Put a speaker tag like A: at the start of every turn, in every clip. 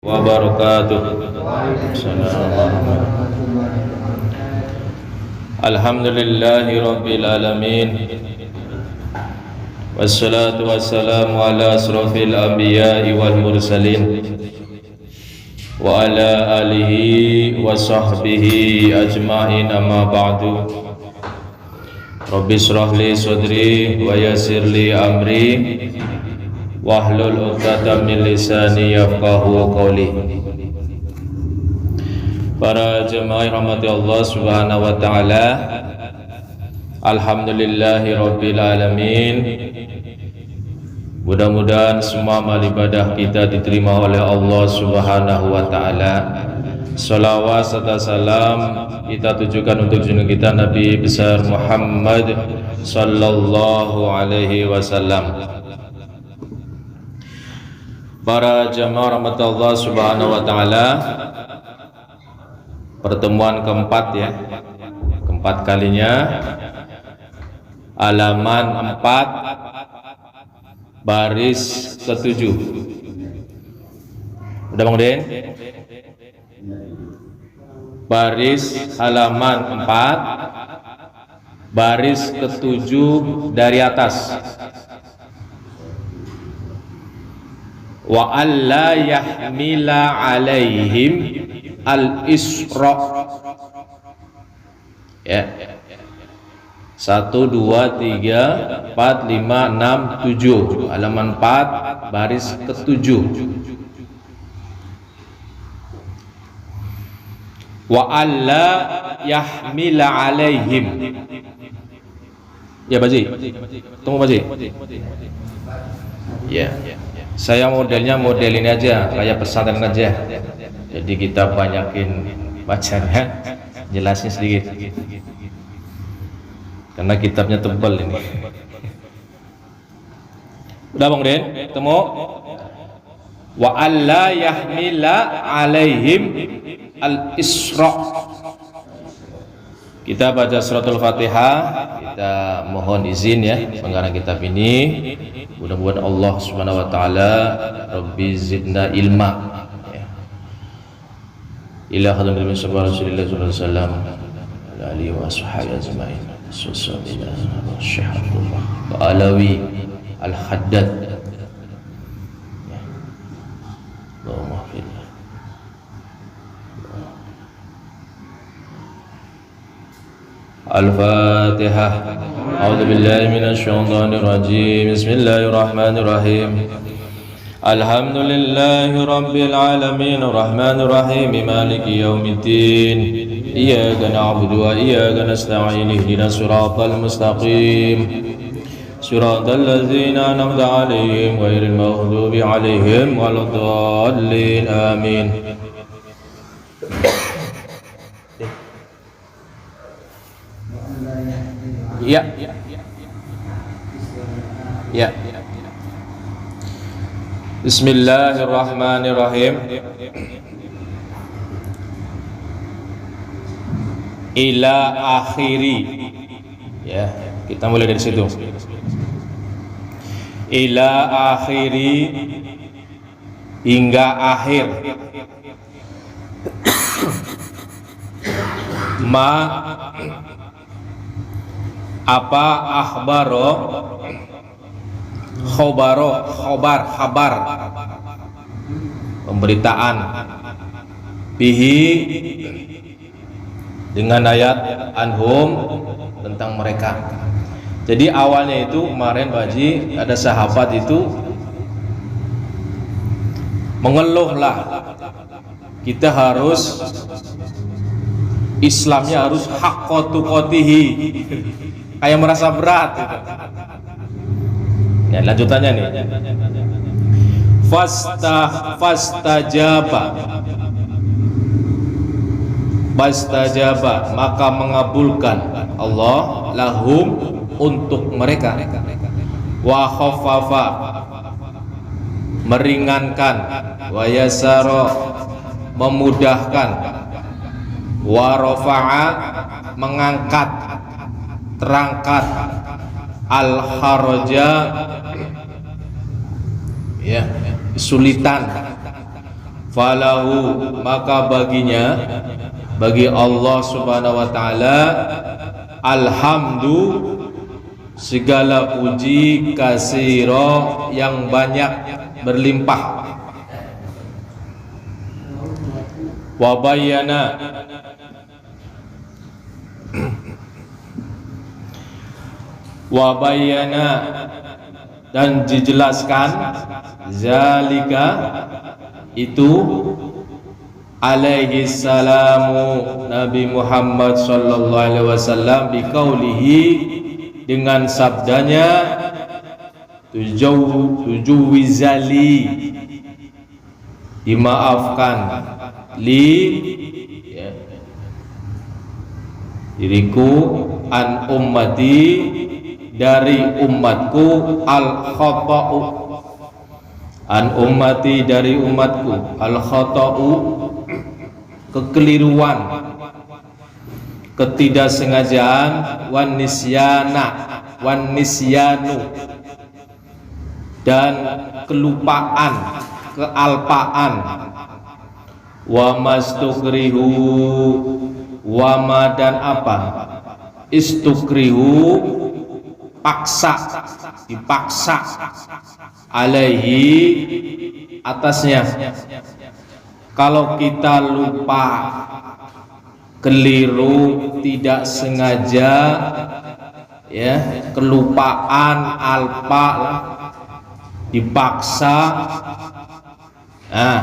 A: wabarakatuh. Alhamdulillahi rabbil alamin. Wassalatu wassalamu ala asrafil anbiya'i wal mursalin wa ala alihi wa sahbihi ajma'in, amma ba'du. Rabbi shrah li sadri wa yassir li amri wahlul 'uqdatam min lisani yafqahu qawli. Para jemaah rahmati Allah Subhanahu wa taala, alhamdulillahi rabbil alamin. Mudah-mudahan semua amal ibadah kita diterima oleh Allah Subhanahu wa taala. Salawat serta salam kita tujukan untuk junjungan kita Nabi besar Muhammad sallallahu alaihi wasallam. Para jamaah rahmat Allah Subhanahu wa taala, pertemuan keempat ya, keempat kalinya, halaman 4 baris ke-7. Udah Bang Den? Baris halaman 4 baris ke-7 dari atas. Wa alla yahmila alaihim al-isra. Ya. 1 2 3 4 5 6 7, halaman 4 baris ke-7. Wa alla yahmila alaihim. Ya Baji, tunggu Baji. Ya, saya modelnya model ini aja, kayak pesantren aja. Jadi kita banyakin bacanya, jelasnya sedikit. Karena kitabnya tebal ini. Udah Bang Den, temu. Wa alla yahmila alaihim al-isra. Kita baca suratul Fatihah, kita mohon izin ya mengarang kitab ini. Mudah-mudahan Allah Subhanahu wa taala Rabbi zidna ilma. Ya. Ila hadratil Mustafa Rasulullah sallallahu alaihi wasallam ala alihi wa sahbihi ajmain. Sallallahu Syahadullah wa alawi al-haddad. Ya. Allahumma fillah. Al-Fatihah. A'udzu billahi minasy syaithanir rajim. Bismillahirrahmanirrahim. Alhamdulillahi rabbil alamin, arrahmanir rahim, maliki yaumiddin. Iyyaka na'budu wa iyyaka nasta'in. Ihdinas siratal mustaqim. Siratal ladzina an'amta 'alaihim ghairil maghdubi 'alaihim waladdallin. Amin. Ya. Ya. Bismillahirrahmanirrahim. Ila akhiri. Ya, kita mulai dari situ. Ila akhiri, hingga akhir. Ma apa akhbaro, khabar, pemberitaan, bihi, dengan ayat anhum, tentang mereka. Jadi awalnya itu kemarin Baji, ada sahabat itu mengeluhlah, kita harus Islamnya harus haqqatu qatihi, kayak merasa berat gitu. Ya, lanjutannya nih. Fastajaba, maka mengabulkan Allah lahum, untuk mereka. Wa khaffafa, meringankan. Wa yasara, memudahkan. Wa rafa'a, mengangkat, terangkat. Al haraja, ya, kesulitan. falahu maka baginya, bagi Allah Subhanahu wa taala, alhamdu segala puji, kasiro yang banyak berlimpah. Wa bayyana dan dijelaskan, zalika itu, alaihi salamu Nabi Muhammad sallallahu alaihi wasallam, biqaulihi dengan sabdanya, tujuwizali dimaafkan, li ya, diriku, an ummati dari umatku, al khata'u an ummati dari umatku, al khata'u kekeliruan, ketidaksengajaan, wan nisyanu dan kelupaan, kealpaan, wa mastukrihu wama dan apa, istukrihu paksa, dipaksa, alaihi atasnya. Kalau kita lupa, keliru, tidak sengaja, ya, kelupaan, alpa, dipaksa, nah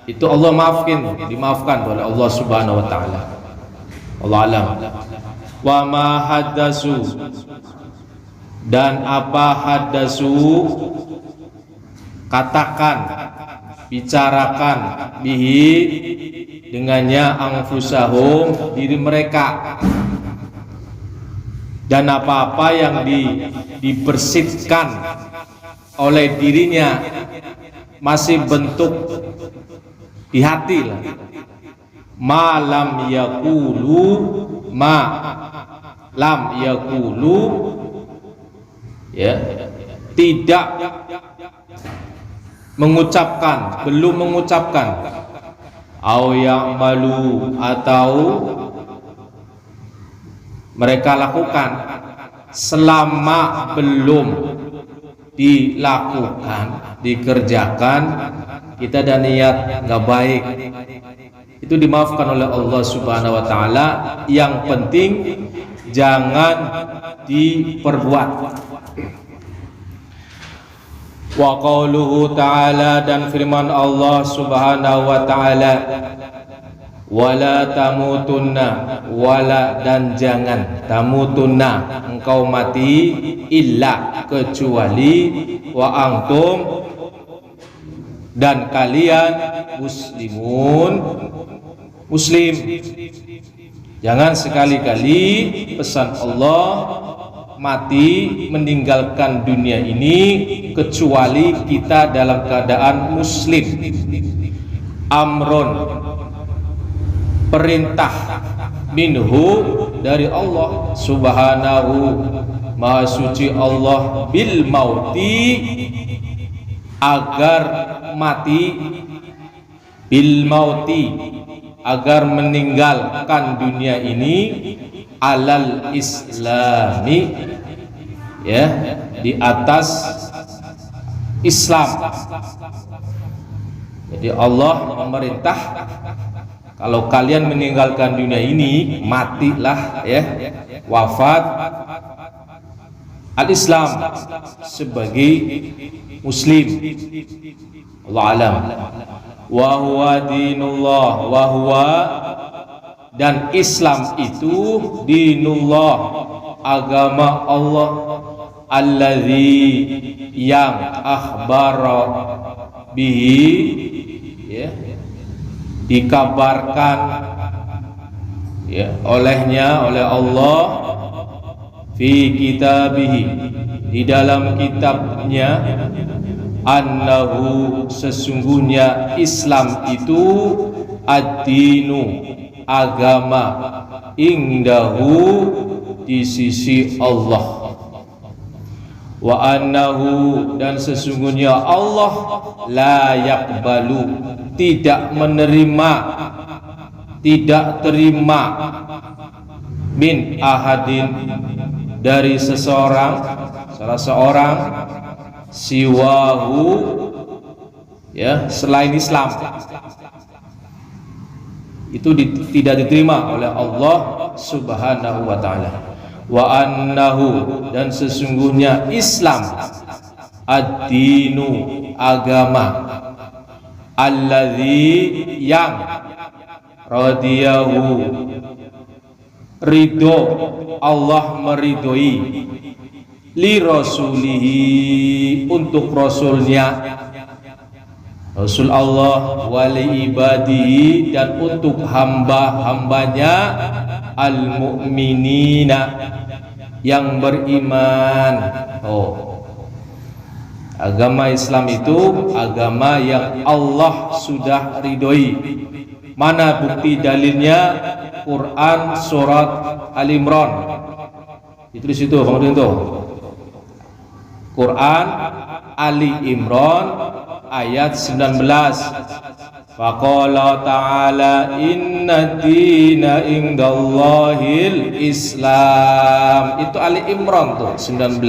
A: itu Allah dimaafkan oleh Allah Subhanahu wa taala. Allah alam. Wa ma haddasu dan apa haddasu katakan, bicarakan, bihi dengannya, anfusahum diri mereka, dan apa-apa yang dibersihkan oleh dirinya masih bentuk di hati lah. Ma lam yakulu ya, tidak mengucapkan, belum mengucapkan, au ya'malu atau mereka lakukan, selama belum dilakukan, dikerjakan, kita ada niat nggak baik, itu dimaafkan oleh Allah Subhanahu wa taala. Yang penting jangan diperbuat. Wa qauluhu ta'ala dan firman Allah Subhanahu wa taala, wala tamutunna, wala dan jangan, tamutunna engkau mati, illa kecuali, wa antum dan kalian, muslim. Jangan sekali-kali pesan Allah mati meninggalkan dunia ini kecuali kita dalam keadaan muslim. Amron perintah, minhu dari Allah Subhanahu maha suci Allah, bil mauti agar mati, bil mauti agar meninggalkan dunia ini, alal islami ya, di atas Islam. Jadi Allah memerintah, kalau kalian meninggalkan dunia ini, matilah ya, wafat al-Islam sebagai muslim. Allah alam. Wa huwa dinullah, wa huwa dan Islam itu, dinullah agama Allah, alladzi yang akhbara bihi ya, dikabarkan ya olehnya, oleh Allah, fi kitabihi di dalam kitabnya, annahu sesungguhnya Islam itu, ad-dinu agama, indahu di sisi Allah, wa annahu, dan sesungguhnya Allah la yaqbalu, tidak menerima, tidak terima, min ahadin, dari seseorang, salah seorang, siwahu, ya, selain Islam. Itu tidak diterima oleh Allah Subhanahu wa ta'ala. Wa annahu, dan sesungguhnya Islam, ad-dinu, agama, alladzi, yang, radiyahu, ridho, Allah meridhoi, li rasulihi, untuk rasulnya, Rasul Allah, wali ibadihi, dan untuk hamba-hambanya, al-mu'minina, yang beriman. Agama Islam itu agama yang Allah sudah ridhoi. Mana bukti dalilnya? Quran surat Al-Imran. Itu di situ, Bang itu. Quran Ali Imran ayat 19. Faqala ta'ala inna dina indallahil Islam. Itu Ali Imran tuh 19.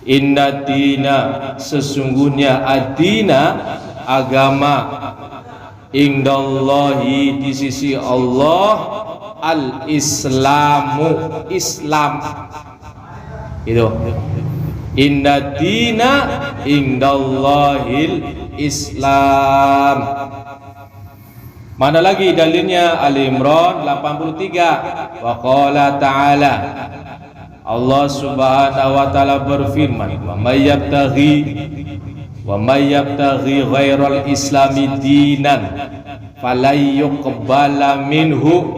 A: Inna dina, sesungguhnya ad-dina, agama, indallahi, di sisi Allah, al-islamu, Islam. Itu. Inna dina indallahil Islam. Mana lagi dalilnya? Ali Imran 83. Wa qala ta'ala, Allah Subhanahu wa ta'ala berfirman, wa may yabtaghi ghairal islami dinan falay yuqbala minhu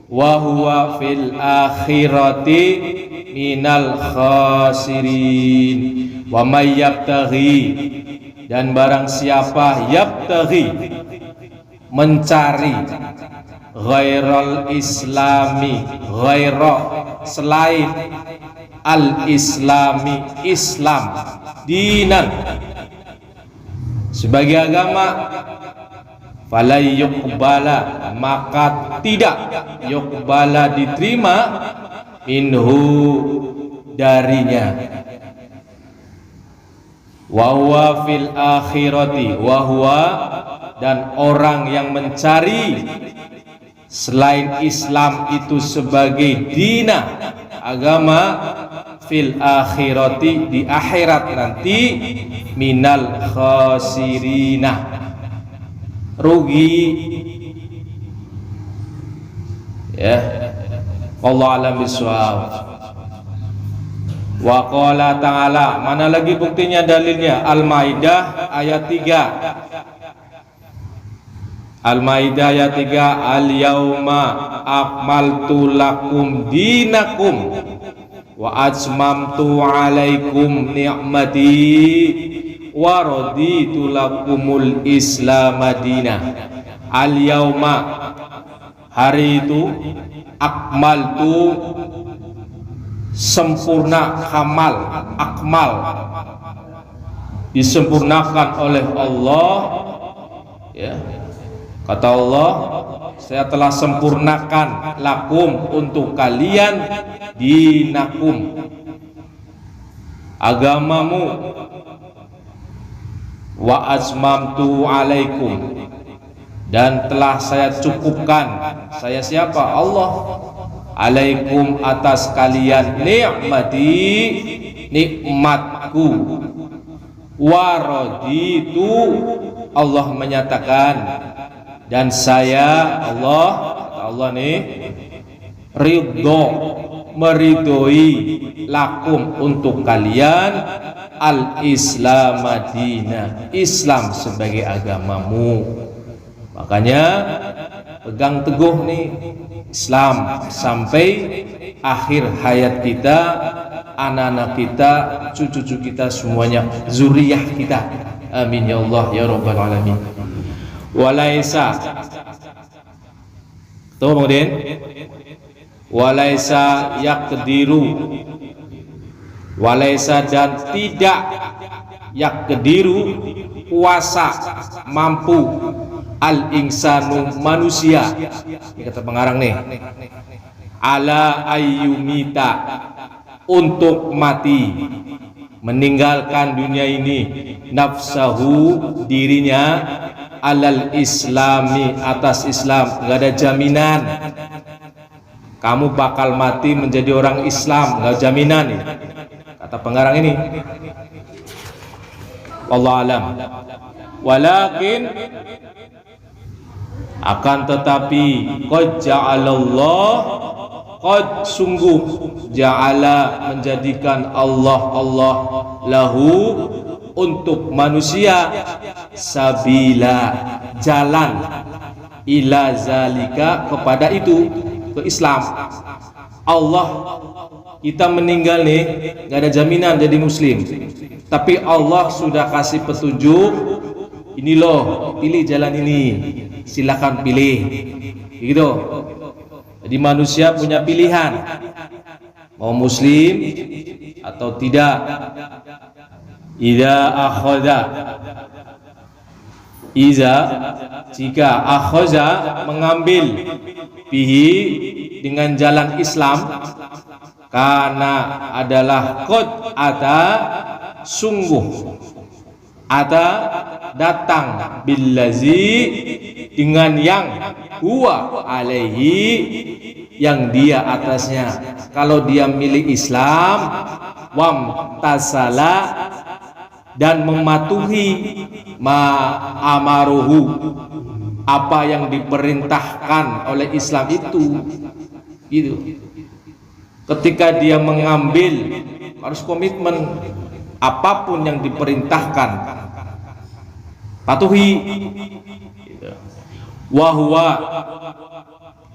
A: wa huwa fil akhirati minal khasirin. Wa may yabtaghi, dan barang siapa, yabtaghi, mencari, ghairal islami, ghaira, selain, al islami, Islam, dinan, sebagai agama, falay yuqbala, maka tidak, yuqbala, diterima, minhu, darinya, wa huwa fil akhirati, wa huwa, dan orang yang mencari selain Islam itu sebagai dina, agama, fil akhirati, di akhirat nanti, minal khasirina, rugi, ya. Wallahu a'lam bishawab. Wa qala ta'ala, mana lagi buktinya, dalilnya? Al-Maidah ayat 3. Al-Maidah ayat 3. Al-yauma akmaltu lakum dinakum wa atmamtu alaikum ni'mati wa raditu lakumul Islam madinah. Al-yauma, hari itu, akmaltu, sempurna, kamal, akmal, disempurnakan oleh Allah, ya. Kata Allah, saya telah sempurnakan lakum, untuk kalian, dinakum, agamamu, wa azmamtu alaikum, dan telah saya cukupkan, saya siapa? Allah, alaikum, atas kalian, ni'mati, nikmatku, waraditu, Allah menyatakan, dan saya, Allah nih, ridho, meridhoi, lakum, untuk kalian, al-Islam madinah, Islam sebagai agamamu. Makanya pegang teguh nih Islam sampai akhir hayat kita, anak-anak kita, cucu-cucu kita, semuanya, zuriyah kita. Amin ya Allah ya rabbal alamin. Walaisa, tuh kemudian, walaisa yaqdiru, Walaisa dan tidak yakdiru kuasa mampu al insanu manusia. Ini kata pengarang nih. Ala ayyumita untuk mati, meninggalkan dunia ini, nafsahu dirinya, alal islami atas Islam. Nggak ada jaminan kamu bakal mati menjadi orang Islam, nggak jaminan nih. Kata pengarang ini. Wallahu alam. Walakin akan tetapi qad ja'alallah, qad sungguh ja'ala menjadikan Allah lahu untuk manusia sabila jalan ila zalika kepada itu, ke Islam. Allah, kita meninggal nih nggak ada jaminan jadi muslim, tapi Allah sudah kasih petunjuk, ini loh, pilih jalan ini, silakan pilih, gitu. Jadi manusia punya pilihan, mau muslim atau tidak. Jika akhoza mengambil bihi dengan jalan Islam, karena adalah qad ata sungguh ata datang billazi dengan yang huwa alaihi yang dia atasnya. Kalau dia milih Islam, wam tasala dan mematuhi ma'amaruhu apa yang diperintahkan oleh Islam itu, gitu. Ketika dia mengambil, harus komitmen apapun yang diperintahkan patuhi, gitu. Wahwa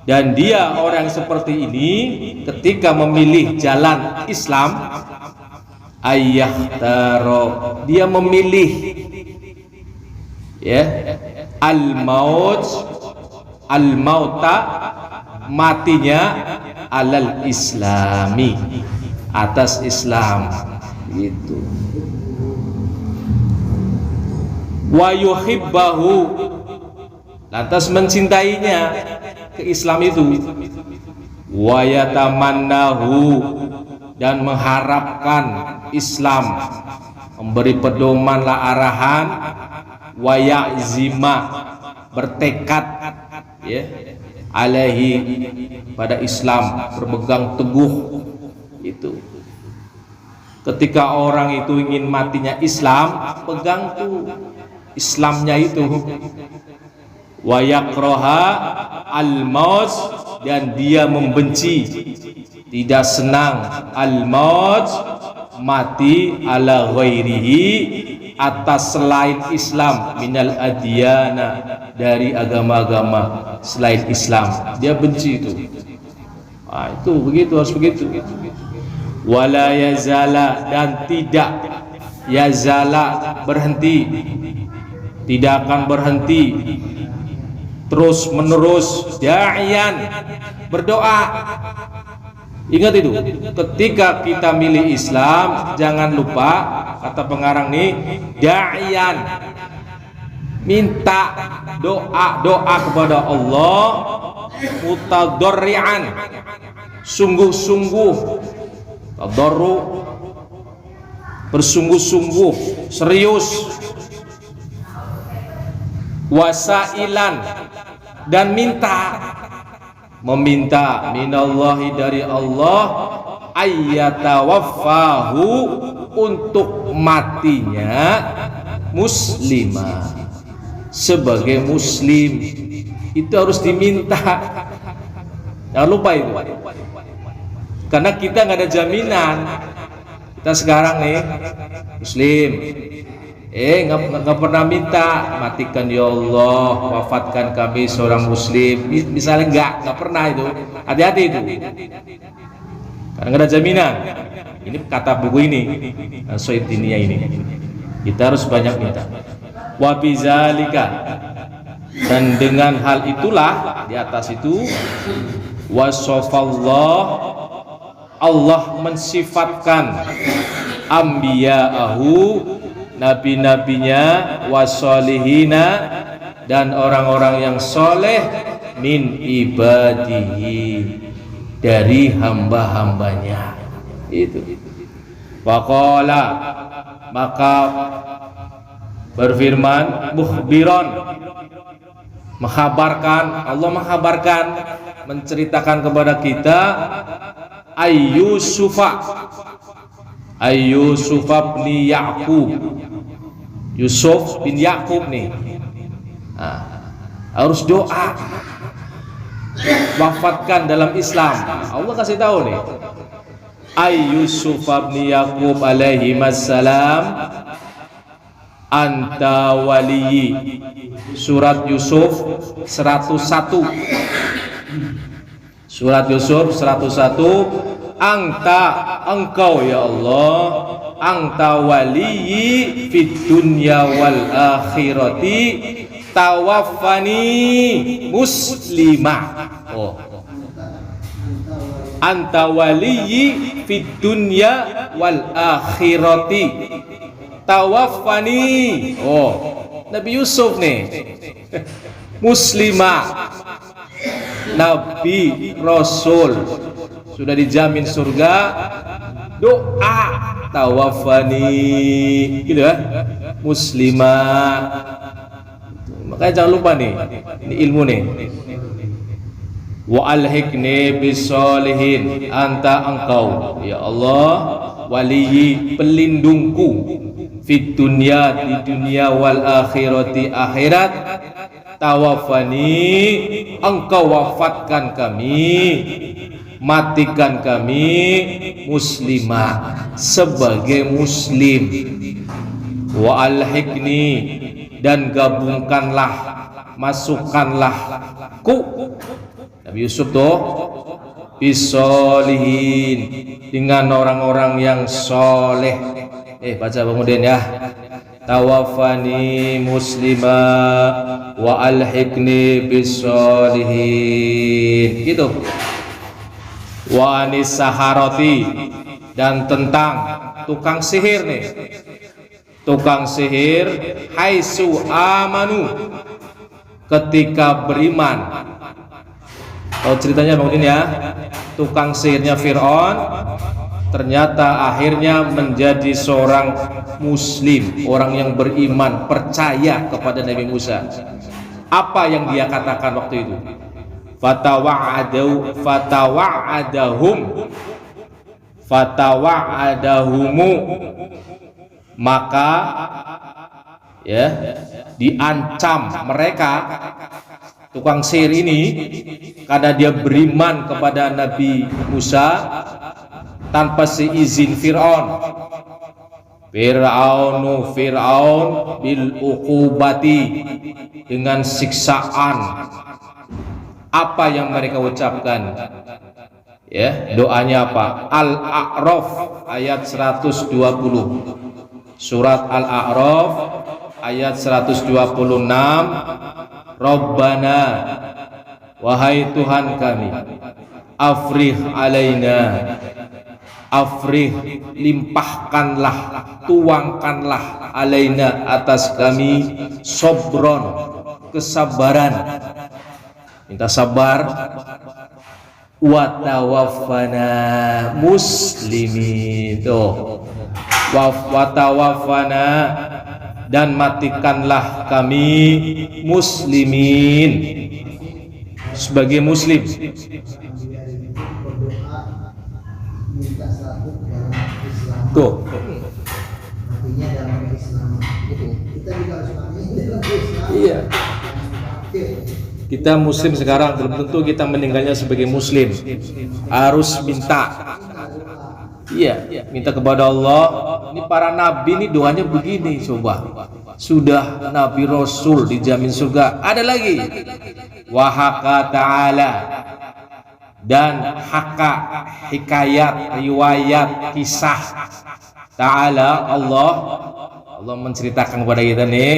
A: dan dia orang seperti ini ketika memilih jalan Islam, ayyahtaro dia memilih ya al-mauta matinya alal islami atas Islam, gitu. Wa yuhibbahu lantas mencintainya ke Islam itu, wa yatamannahu dan mengharapkan Islam, memberi pedomanlah arahan, wa ya'zima bertekad ya alaihi pada Islam, berpegang teguh itu. Ketika orang itu ingin matinya Islam, pegang tuh Islamnya itu. Wa yakroha al-maut dan dia membenci, tidak senang al-maut mati ala ghairihi atas selain Islam, minal adyana dari agama-agama selain Islam, dia benci itu. Nah, itu begitu, harus begitu. Wala yazala dan tidak yazala berhenti, tidak akan berhenti terus menerus da'iyan berdoa. Ingat itu, ketika kita milih Islam jangan lupa, kata pengarang nih, da'iyan minta doa kepada Allah, mutadarri'an sungguh-sungguh, tadarru bersungguh-sungguh serius, wasailan dan meminta minallahi dari Allah ayyatawaffahu untuk matinya muslimah sebagai muslim. Itu harus diminta, jangan lupa itu, karena kita nggak ada jaminan. Kita sekarang nih muslim, nggak pernah minta matikan ya Allah, wafatkan kami seorang muslim, misalnya nggak pernah itu. Hati-hati itu, karena nggak ada jaminan. Ini kata buku ini Soitinia ini, kita harus banyak minta. Wa bizalika dan dengan hal itulah di atas itu wasofallah Allah mensifatkan ambiya'ahu, nabi-nabinya, wasolihina, dan orang-orang yang soleh, min ibadihi, dari hamba-hambanya. Itu. Waqala, maka berfirman, mukhbiron, menghabarkan, Allah menghabarkan, menceritakan kepada kita, Yusuf bin Yaqub, Yusuf bin Yaqub nih, harus doa, wafatkan dalam Islam. Allah kasih tahu nih, Yusuf bin Yaqub alaihi wassalam, anta waliyi. Surat Yusuf 101. Surat Yusuf 101. Engkau ya Allah, anta waliyi fid dunya wal akhirati, tawaffani muslimah. Anta waliyi fid dunya wal akhirati, tawaffani. Nabi Yusuf nih, muslimah, Nabi Rasul, sudah dijamin surga. Doa tawaffani, gitu ya, muslimah. Makanya jangan lupa nih, ini ilmu nih. Wa alhiqni bisolihin, anta engkau ya Allah, waliyi, pelindungku, fid dunya, di dunia, wal akhirati, akhirat, tawaffani, engkau wafatkan kami, matikan kami, muslimah, sebagai muslim. Wa alhiqni, dan gabungkanlah, masukkanlah ku, Nabi Yusuf tuh, bisolihin, dengan orang-orang yang soleh. Baca kemudian ya, tawaffani muslimah wa alhiqni bisolihin, gitu. Wa anis saharati, dan tentang tukang sihir nih, tukang sihir, haitsu amanu, ketika beriman. Oh, ceritanya Bang Udin ya, tukang sihirnya Fir'aun ternyata akhirnya menjadi seorang muslim, orang yang beriman, percaya kepada Nabi Musa. Apa yang dia katakan waktu itu? Fatawa'adahumu, maka ya diancam mereka, tukang sihir ini, karena dia beriman kepada Nabi Musa tanpa seizin Fir'aun. Fir'aun bil uqubati, dengan siksaan. Apa yang mereka ucapkan? Ya, doanya apa? Al-A'raf ayat 120. Surat Al-A'raf ayat 126. Rabbana, wahai Tuhan kami, afrih alaina, afrih, limpahkanlah, tuangkanlah, alaina, atas kami, sobron, kesabaran, minta sabar, wa tawaffana muslimin, wa tawaffana, dan matikanlah kami muslimin, sebagai muslim. Tuh. Iya. Kita muslim sekarang, belum tentu kita meninggalnya sebagai muslim. Harus minta. Iya, minta kepada Allah. Ini para nabi ini doanya begini, coba. Sudah Nabi Rasul dijamin surga. Ada lagi. Wahaka ta'ala, dan haka, hikayat, riwayat, kisah. Ta'ala, Allah menceritakan kepada kita nih,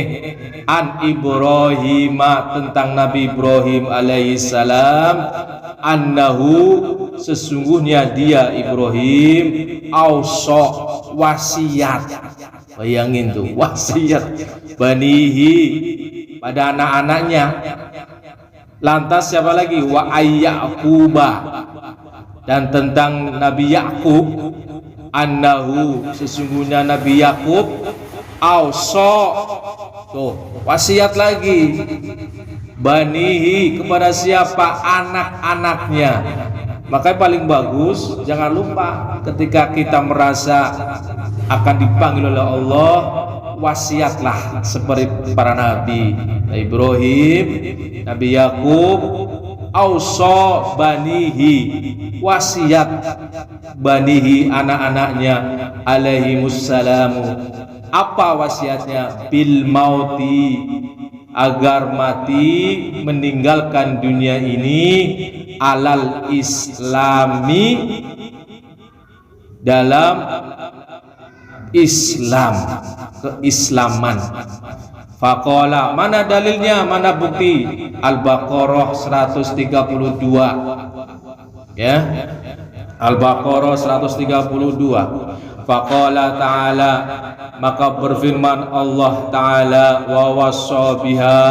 A: an Ibrahim, tentang Nabi Ibrahim alaihissalam, annahu, sesungguhnya dia Ibrahim, awsa, wasiat. Bayangin tuh, wasiat banihi pada anak-anaknya. Lantas siapa lagi? Wa ayyaquba, dan tentang Nabi Yakub, annahu, sesungguhnya Nabi Yakub, auso, tuh wasiat lagi, banihi kepada siapa? Anak-anaknya. Makanya paling bagus jangan lupa ketika kita merasa akan dipanggil oleh Allah, wasiatlah seperti para nabi, Nabi Ibrahim, Nabi Yakub, auso banihi, wasiat banihi, anak-anaknya, alaihimussalamu. Apa wasiatnya? Bil mauti, agar mati, meninggalkan dunia ini, alal islami, dalam Islam, keislaman. Faqala, mana dalilnya, mana bukti? Al-Baqarah 132, ya, Al-Baqarah 132. Faqala ta'ala, maka berfirman Allah ta'ala, wa wassa biha,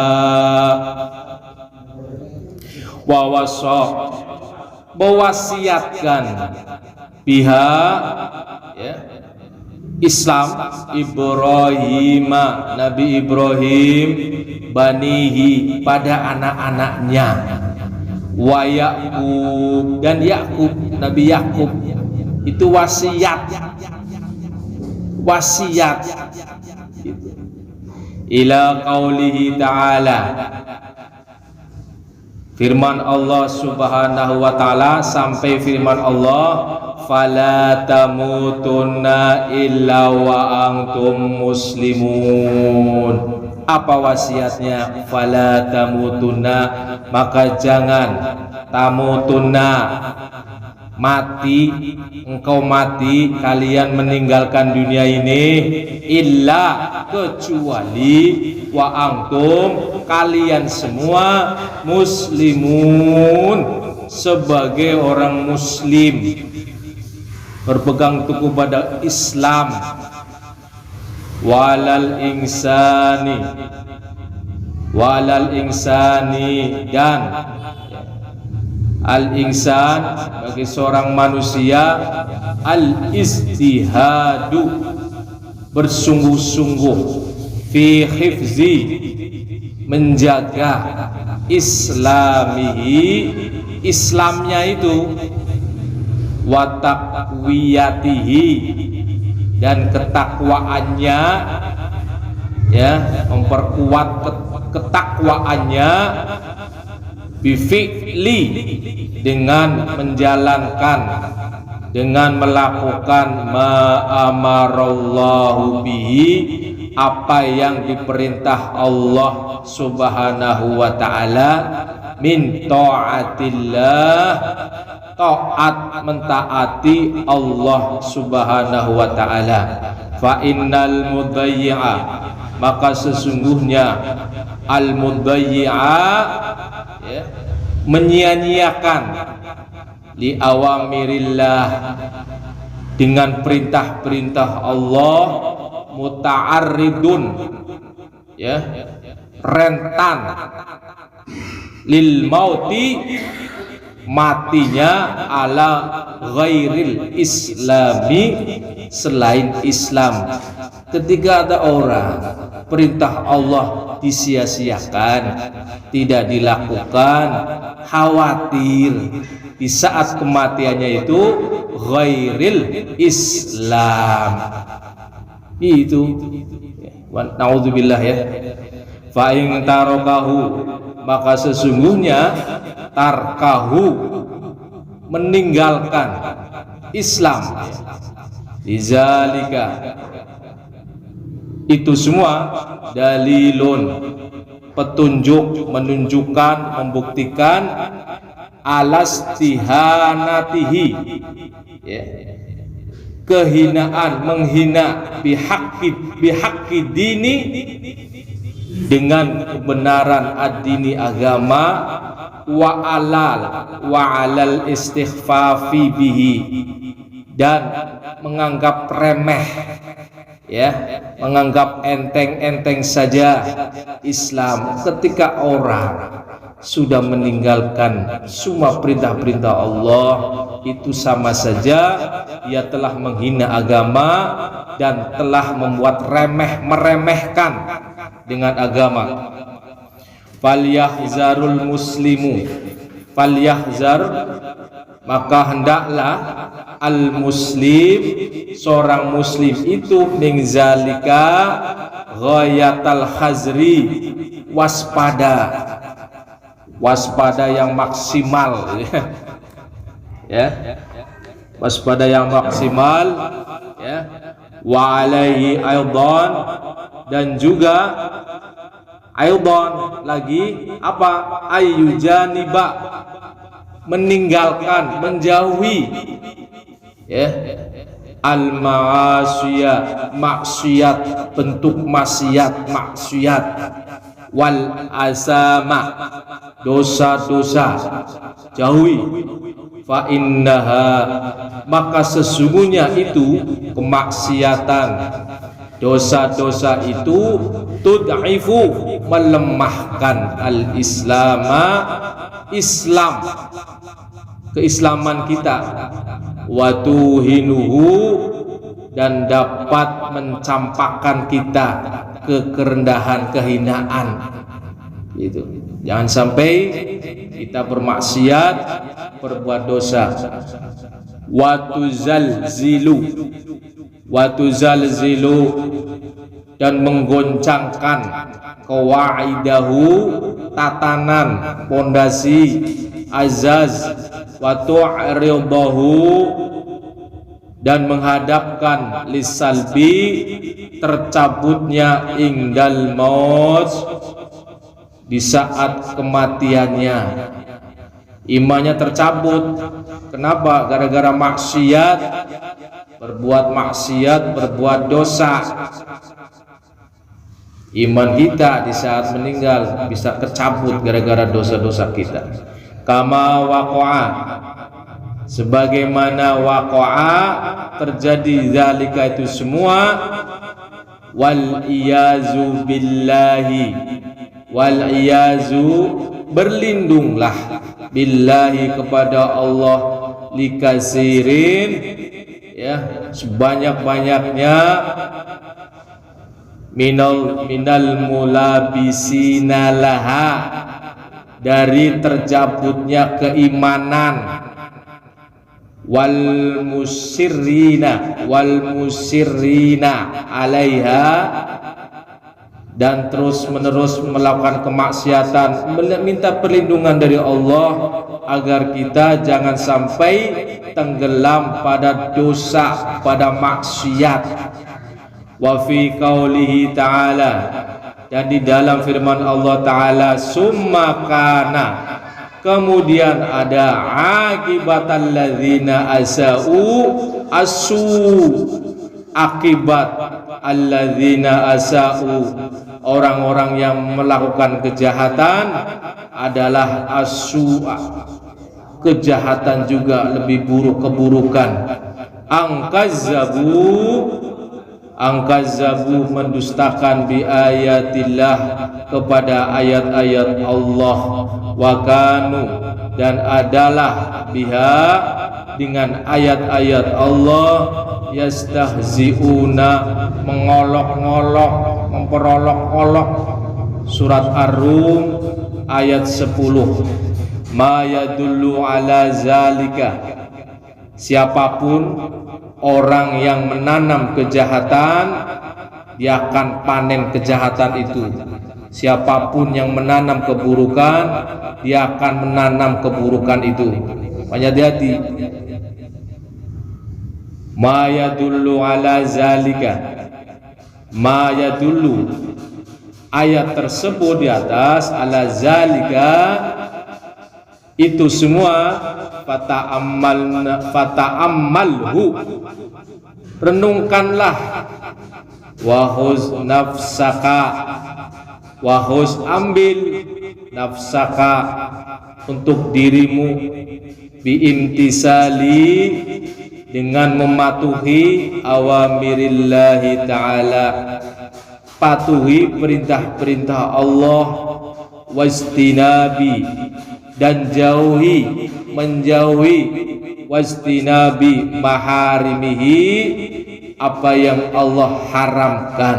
A: wa wassa, mewasiatkan, biha, ya, Islam, Ibrahim, Nabi Ibrahim, banihi, pada anak-anaknya, wa Yakub, dan Yakub, Nabi Yakub. Itu wasiat, wasiat. Ila qaulihi ta'ala, firman Allah subhanahu wa ta'ala, sampai firman Allah, fala tamutunna illa wa antum muslimun. Apa wasiatnya? Fala tamutunna, maka jangan, tamutunna, mati, engkau mati, kalian meninggalkan dunia ini, illa, kecuali, wa antum, kalian semua, muslimun, sebagai orang muslim, berpegang teguh pada Islam. Walal insani, walal insani, dan al-insan, bagi seorang manusia, al-istihadu, bersungguh-sungguh, fi hifzi, menjaga, islamihi, Islamnya itu, wa taqwiyatihi, dan ketakwaannya, ya, memperkuat ketakwaannya, bifi'li, dengan menjalankan, dengan melakukan ma'amarallahu bihi, apa yang diperintah Allah subhanahu wa ta'ala, min ta'atillah, taat, mentaati Allah subhanahu wa ta'ala. Fa innal mudayyi'a, maka sesungguhnya al-mudayyi'a, ya, menyia-nyiakan, li awamirillah, dengan perintah-perintah Allah, muta'arridun, ya, rentan, lil mauti, matinya, ala ghairil islami, selain Islam. Ketika ada orang perintah Allah disia-siakan, tidak dilakukan, khawatir di saat kematiannya itu ghairil Islam. Itu naudzubillah, ya. Fa in tarakahu, maka sesungguhnya tarkahu, meninggalkan Islam, izalika, itu semua, dalilun, petunjuk, menunjukkan, membuktikan, alastihanatihi, ya, kehinaan, menghina, bihaqqi dini, dengan kebenaran ad-dini, agama, wa alal istighfafi bihi, dan menganggap remeh, ya, menganggap enteng-enteng saja Islam ketika orang sudah meninggalkan semua perintah-perintah Allah, itu sama saja ia telah menghina agama dan telah membuat meremehkan dengan agama. Falyahzarul muslimu, falyahzar, maka hendaklah al muslim, seorang muslim itu, min zalika ghayatal hazri, waspada yang maksimal, ya, waspada yang maksimal, ya. Wa alaihi aidan, dan juga aidan lagi apa, ayyujaniba, meninggalkan, menjauhi, ya, al ma'asiyah, maksiat, bentuk maksiat, wal asama, dosa-dosa, jauhi. Fa innaha, maka sesungguhnya itu kemaksiatan, dosa-dosa itu, tud'ifu, melemahkan al-islama, Islam, keislaman kita, wa tuhinuhu, dan dapat mencampakkan kita ke kerendahan, kehinaan. Itu jangan sampai kita bermaksiat, berbuat dosa. Watuzalzilu, dan menggoncangkan qawaidahu, tatanan, pondasi, azaz, wa tu'ridahu, dan menghadapkan lisalbi, tercabutnya ingdal maut, di saat kematiannya. Imannya tercabut. Kenapa? Gara-gara maksiat, berbuat dosa. Iman kita di saat meninggal bisa tercabut gara-gara dosa-dosa kita. Kama waqa'a, sebagaimana waqa'a, terjadi zalika itu semua, wal iyazu billahi, wal iyazu, berlindunglah, billahi, kepada Allah, likasirin, ya, sebanyak-banyaknya, minal mulabisina laha, dari tercabutnya keimanan, wal musirrina alaiha, dan terus menerus melakukan kemaksiatan, meminta perlindungan dari Allah agar kita jangan sampai tenggelam pada dosa, pada maksiat. Wa fi qaulihi ta'ala, dan di dalam firman Allah Ta'ala, summa kana, kemudian ada, akibatal ladzina asa'u, akibat alladzina asa'u, orang-orang yang melakukan kejahatan, adalah kejahatan juga lebih buruk, keburukan. Angkazabu, mendustakan, bi ayatillah, kepada ayat-ayat Allah, wa kanu, dan adalah, biha, dengan ayat-ayat Allah, yastahzi'una, mengolok-ngolok, memperolok-olok. Surat Ar-Rum ayat 10. Ma yadullu ala zalika, siapapun orang yang menanam kejahatan, dia akan panen kejahatan itu. Siapapun yang menanam keburukan, dia akan menanam keburukan itu. Makanya hati-hati. Ma yadullu ala zalika, ma yadullu, ayat tersebut di atas, ala zalika, itu semua, fata'ammalhu, renungkanlah, wahuz nafsaka, wahuz, ambil, nafsaka, untuk dirimu, biimtisali, dengan mematuhi awamirillahi ta'ala, patuhi perintah-perintah Allah, wastinabi, dan menjauhi wastinabi maharimihi, apa yang Allah haramkan.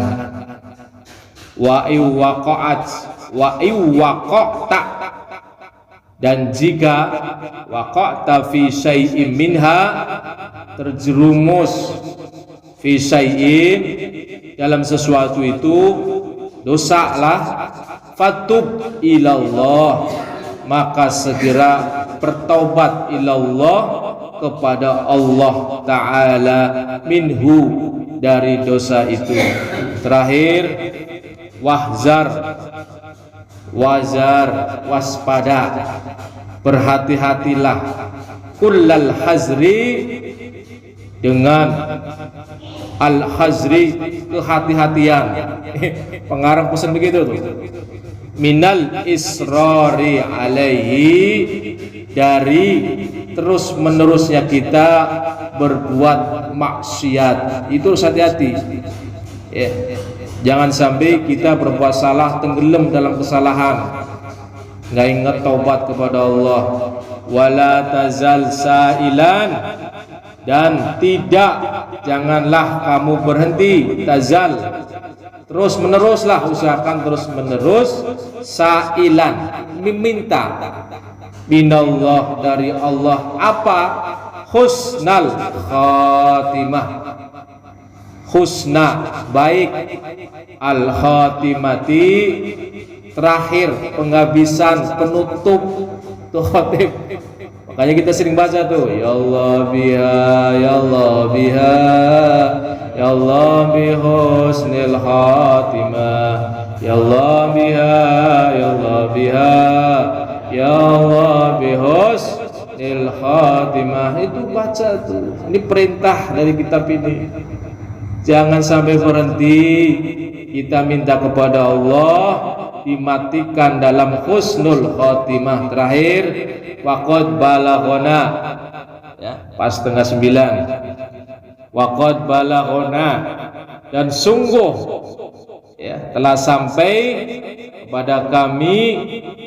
A: Wa iwaqa'ta, dan jika waqa'ta fi syai'in minha, terjerumus fi syai'in, dalam sesuatu itu dosa lah, fatub ilallah, maka segera bertaubat ilallah, kepada Allah Ta'ala, minhu, dari dosa itu. Terakhir, waspada, berhati-hatilah, kullal hazri, dengan al-hazri, kehati-hatian. Pengarang pesan begitu tuh, minal israri alaihi, dari terus menerusnya kita berbuat maksiat. Itu harus hati-hati ya. Jangan sampai kita berbuat salah, tenggelam dalam kesalahan, nggak ingat taubat kepada Allah. Wala tazal sa'ilan, dan janganlah kamu berhenti, tazal, terus meneruslah, usahakan terus menerus, sa'ilan, meminta, minallah, dari Allah, apa? Husnal khatimah, husna, baik, al khatimati, terakhir, penghabisan, penutup, tuh khatib. Makanya kita sering baca tuh, ya Allah biha, ya Allah biha, ya Allah bi husnil khatimah, ya Allah biha, ya Allah biha, ya Allah bi husnil khatimah. Itu baca tuh. Ini perintah dari kitab ini. Jangan sampai berhenti, kita minta kepada Allah dimatikan dalam husnul khatimah. Terakhir, waqad balaghona, ya, pas 8:30. Waqad balaghona, dan sungguh ya telah sampai kepada kami,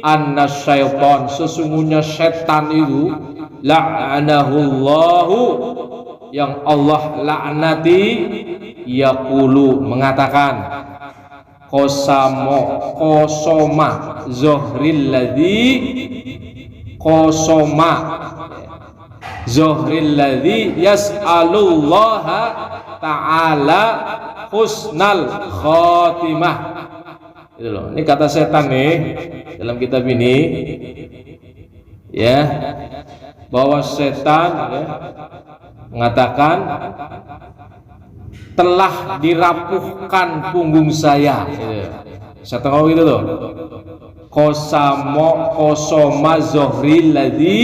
A: anna syaitan, sesungguhnya setan itu, la'anahullahu, yang Allah laknati, yaqulu, mengatakan, kosoma zohril ladzi yas'alullaha ta'ala husnal khatimah. Itu loh, ini kata setan nih dalam kitab ini ya, bahwa setan ya, mengatakan, telah dirapuhkan punggung saya. Saya tahu gitu loh. Kosoma zohril ladzi,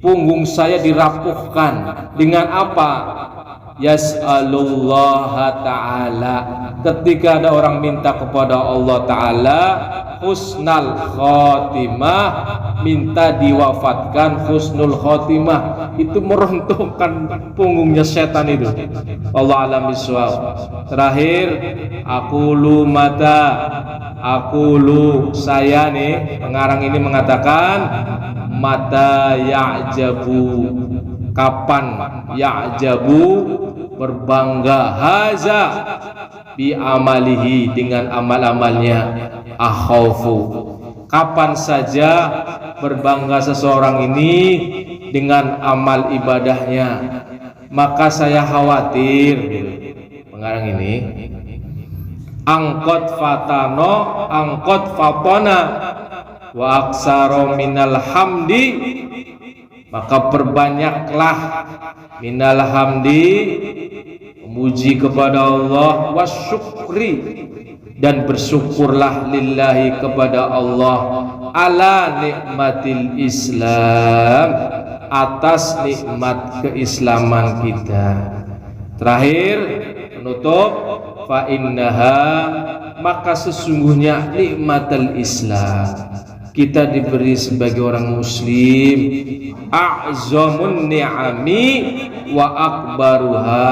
A: punggung saya dirapuhkan dengan apa? Yas'alullaha ta'ala, ketika ada orang minta kepada Allah Ta'ala husnal khotimah, minta diwafatkan husnul khotimah, itu meruntuhkan punggungnya setan itu. Allah alam bisawab. Terakhir, aqulu saya nih, pengarang ini mengatakan, mata ya'jabu, kapan, ya'jabu, berbangga, haza bi amalihi, dengan amal-amalnya, akhaufu, kapan saja berbangga seseorang ini dengan amal ibadahnya, maka saya khawatir, pengarang ini, angkot fatona wa aksaro minal hamdi, maka perbanyaklah minal hamdi, memuji kepada Allah, wasyukri, dan bersyukurlah lillahi, kepada Allah, ala nikmatil Islam, atas nikmat keislaman kita. Terakhir, penutup, fa innaha, maka sesungguhnya nikmatul Islam, kita diberi sebagai orang muslim a'zamun ni'ami wa akbaruha.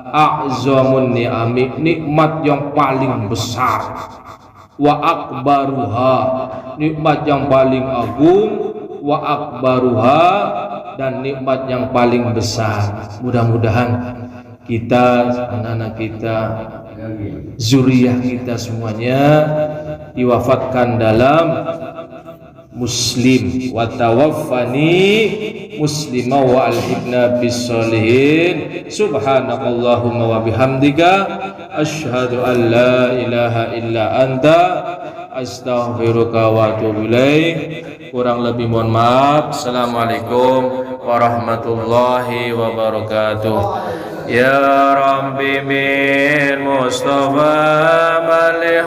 A: A'zamun ni'ami, nikmat yang paling besar, wa akbaruha, nikmat yang paling agung, wa akbaruha, dan nikmat yang paling besar. Mudah-mudahan kita, anak-anak kita, zuriyah kita semuanya diwafatkan dalam muslim. Wa tawaffani muslima wa alhiqna bis-solihin. Subhanakallahumma wa bihamdika asyhadu an la ilaha illa anta astaghfiruka wa atubu ilaik. Kurang lebih mohon maaf. Assalamualaikum warahmatullahi wabarakatuh. Ya Rabbi min Mustafa malih